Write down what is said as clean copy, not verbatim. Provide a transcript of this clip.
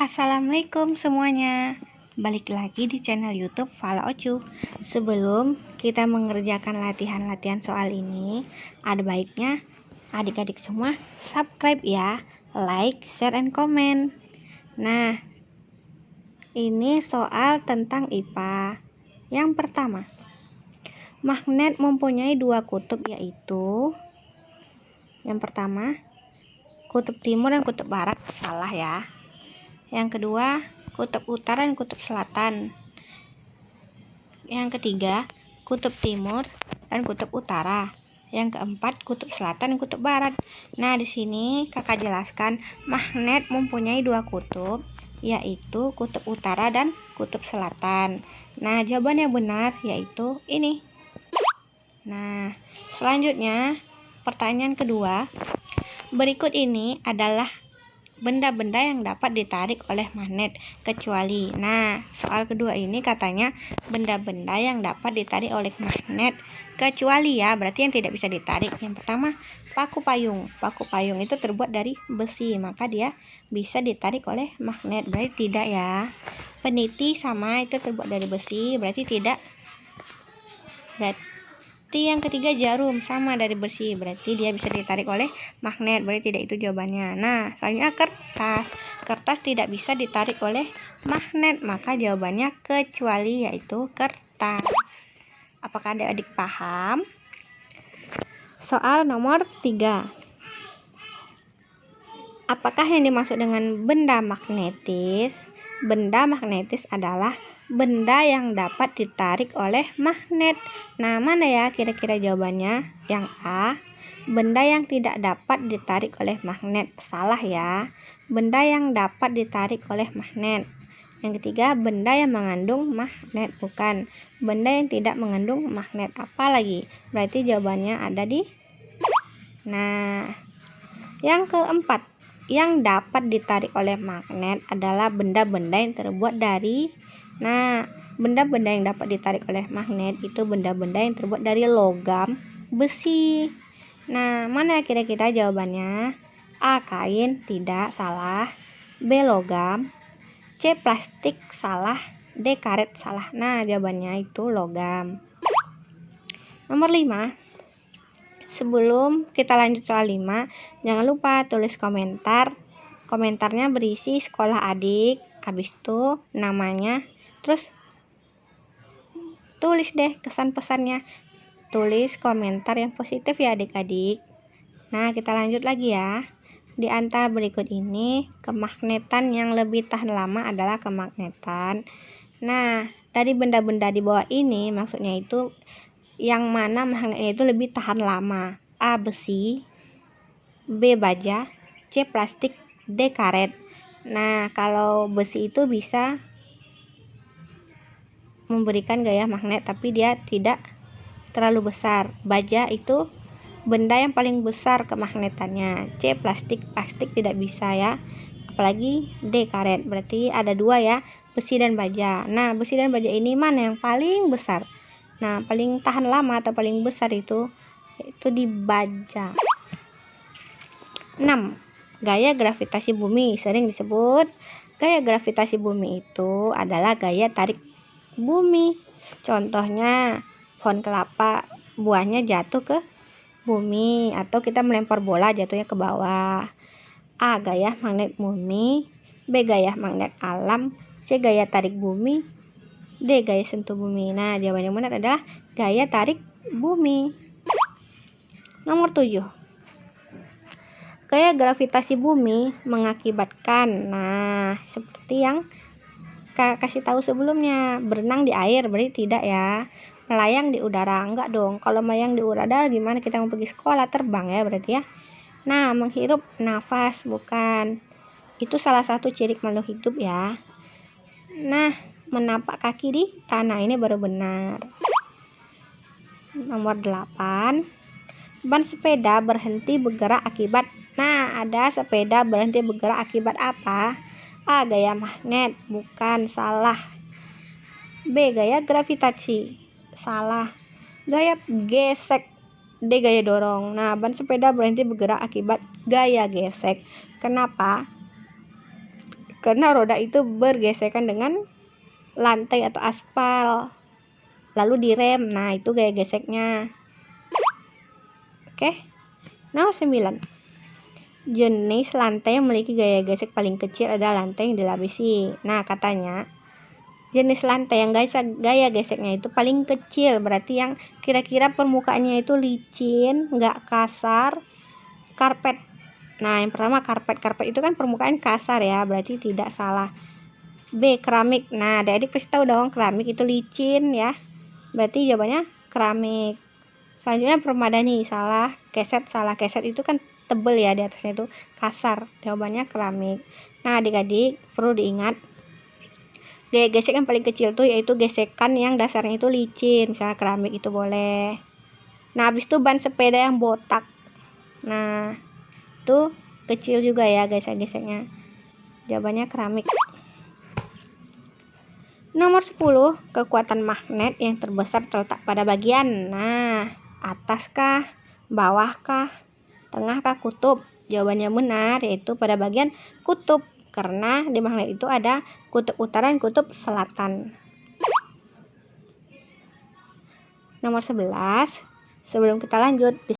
Assalamualaikum semuanya. Balik lagi di channel YouTube Fala Ocu. Sebelum kita mengerjakan latihan-latihan soal ini, ada baiknya adik-adik semua subscribe ya, like, share, and comment. Nah, ini soal tentang IPA. Yang pertama, magnet mempunyai dua kutub, yaitu yang pertama kutub timur dan kutub barat. Salah ya. Yang kedua, kutub utara dan kutub selatan. Yang ketiga, kutub timur dan kutub utara. Yang keempat, kutub selatan dan kutub barat. Nah, di sini kakak jelaskan magnet mempunyai dua kutub, yaitu kutub utara dan kutub selatan. Nah, jawaban yang benar yaitu ini. Nah, selanjutnya pertanyaan kedua. Berikut ini adalah benda-benda yang dapat ditarik oleh magnet kecuali. Nah, soal kedua ini katanya benda-benda yang dapat ditarik oleh magnet kecuali ya, berarti yang tidak bisa ditarik. Yang pertama, paku payung. Paku payung itu terbuat dari besi, maka dia bisa ditarik oleh magnet, berarti tidak ya. Peniti sama itu terbuat dari besi, berarti tidak. Berarti yang ketiga, jarum sama dari besi, berarti dia bisa ditarik oleh magnet, berarti tidak, itu jawabannya. Nah, selanjutnya kertas. Kertas tidak bisa ditarik oleh magnet, maka jawabannya kecuali, yaitu kertas. Apakah adik-adik paham? Soal nomor 3. Apakah yang dimaksud dengan benda magnetis? Benda magnetis adalah benda yang dapat ditarik oleh magnet. Nah, mana ya kira-kira jawabannya? Yang A, benda yang tidak dapat ditarik oleh magnet. Salah ya. Benda yang dapat ditarik oleh magnet. Yang ketiga, benda yang mengandung magnet. Bukan. Benda yang tidak mengandung magnet. Apa lagi? Berarti jawabannya ada di. Nah, yang keempat, yang dapat ditarik oleh magnet adalah benda-benda yang terbuat dari. Nah, benda-benda yang dapat ditarik oleh magnet itu benda-benda yang terbuat dari logam, besi. Nah, mana kira-kira jawabannya? A, kain. Tidak, salah. B, logam. C, plastik. Salah. D, karet. Salah. Nah, jawabannya itu logam. Nomor 5. Sebelum kita lanjut soal 5, jangan lupa tulis komentar. Komentarnya berisi sekolah adik, habis itu namanya, terus tulis deh kesan-pesannya. Tulis komentar yang positif ya adik-adik. Nah, kita lanjut lagi ya. Di antara berikut ini, kemagnetan yang lebih tahan lama adalah kemagnetan. Nah, dari benda-benda di bawah ini maksudnya itu yang mana magnetnya itu lebih tahan lama. A, besi. B, baja. C, plastik. D, karet. Nah, kalau besi itu bisa memberikan gaya magnet, tapi dia tidak terlalu besar. Baja itu benda yang paling besar kemagnetannya. C, plastik. Plastik tidak bisa ya. Apalagi D, karet. Berarti ada dua ya, besi dan baja. Nah, besi dan baja ini mana yang paling besar? Nah, paling tahan lama atau paling besar itu di baja. 6. Gaya gravitasi bumi. Sering disebut gaya gravitasi bumi itu adalah gaya tarik bumi. Contohnya, pohon kelapa buahnya jatuh ke bumi, atau kita melempar bola jatuhnya ke bawah. A, gaya magnet bumi. B, gaya magnet alam. C, gaya tarik bumi. D, gaya sentuh bumi. Nah, jawaban yang benar adalah gaya tarik bumi. Nomor 7. Gaya gravitasi bumi mengakibatkan, nah, seperti yang kasih tahu sebelumnya, berenang di air, berarti tidak ya. Melayang di udara, enggak dong. Kalau melayang di udara gimana kita mau pergi sekolah, terbang ya berarti ya. Nah, menghirup nafas, bukan. Itu salah satu ciri makhluk hidup ya. Nah, menapak kaki di tanah, ini baru benar. Nomor 8. Ban sepeda berhenti bergerak akibat. Nah, ada sepeda berhenti bergerak akibat apa? A, gaya magnet. Bukan, salah. B, gaya gravitasi. Salah. Gaya gesek. D, gaya dorong. Nah, ban sepeda berhenti bergerak akibat gaya gesek. Kenapa? karena roda itu bergesekan dengan lantai atau aspal, lalu direm. Nah, itu gaya geseknya. Oke. Nomor 9. Jenis lantai yang memiliki gaya gesek paling kecil adalah lantai yang dilapisi. Nah, katanya jenis lantai yang gaya geseknya itu paling kecil, berarti yang kira-kira permukaannya itu licin, nggak kasar, karpet. Nah, yang pertama karpet. Karpet itu kan permukaan kasar ya, berarti tidak salah. B. Keramik. Nah, adik-adik pasti tahu dong keramik itu licin ya, berarti jawabannya keramik. Selanjutnya permadani. Salah. Keset. Salah. Keset itu kan tebel ya, di atasnya itu kasar, jawabannya keramik. Nah, adik-adik perlu diingat gaya gesek yang paling kecil tuh yaitu gesekan yang dasarnya itu licin, misalnya keramik itu boleh. Nah, habis itu ban sepeda yang botak, nah itu kecil juga ya gesek-geseknya, jawabannya keramik. Nomor 10. Kekuatan magnet yang terbesar terletak pada bagian, nah atas kah, bawah kah, tengah kah, kutub? Jawabannya benar, yaitu pada bagian kutub, karena di magnet itu ada kutub utara dan kutub selatan. Nomor 11. Sebelum kita lanjut,